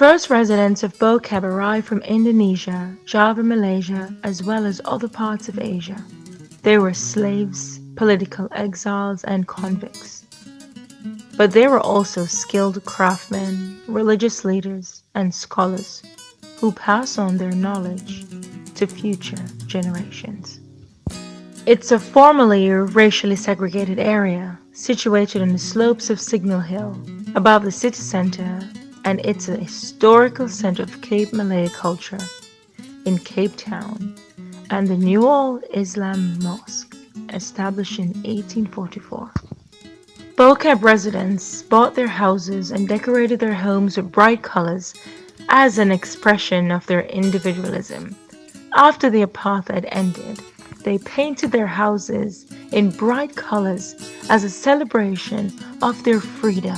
first residents of Bo-Kapp arrived from Indonesia, Java, Malaysia, as well as other parts of Asia. They were slaves, political exiles, and convicts. But they were also skilled craftsmen, religious leaders, and scholars who pass on their knowledge to future generations. It's a formerly racially segregated area situated on the slopes of Signal Hill above the city center, and it's a historical center of Cape Malay culture in Cape Town and the New Al Islam Mosque, established in 1844. Bo-Kapp residents bought their houses and decorated their homes with bright colors as an expression of their individualism. After the apartheid ended, they painted their houses in bright colors as a celebration of their freedom.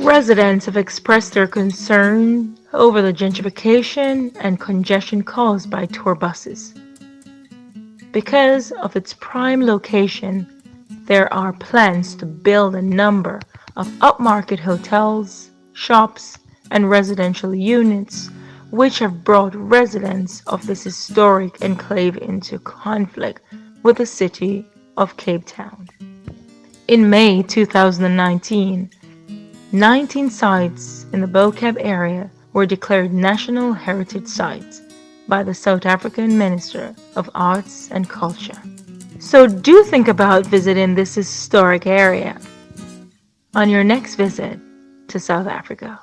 Residents have expressed their concern over the gentrification and congestion caused by tour buses. Because of its prime location, there are plans to build a number of upmarket hotels, shops, and residential units, which have brought residents of this historic enclave into conflict with the city of Cape Town. In May 2019, 19 sites in the Bo-Kapp area were declared National Heritage Sites by the South African Minister of Arts and Culture. So do think about visiting this historic area on your next visit to South Africa.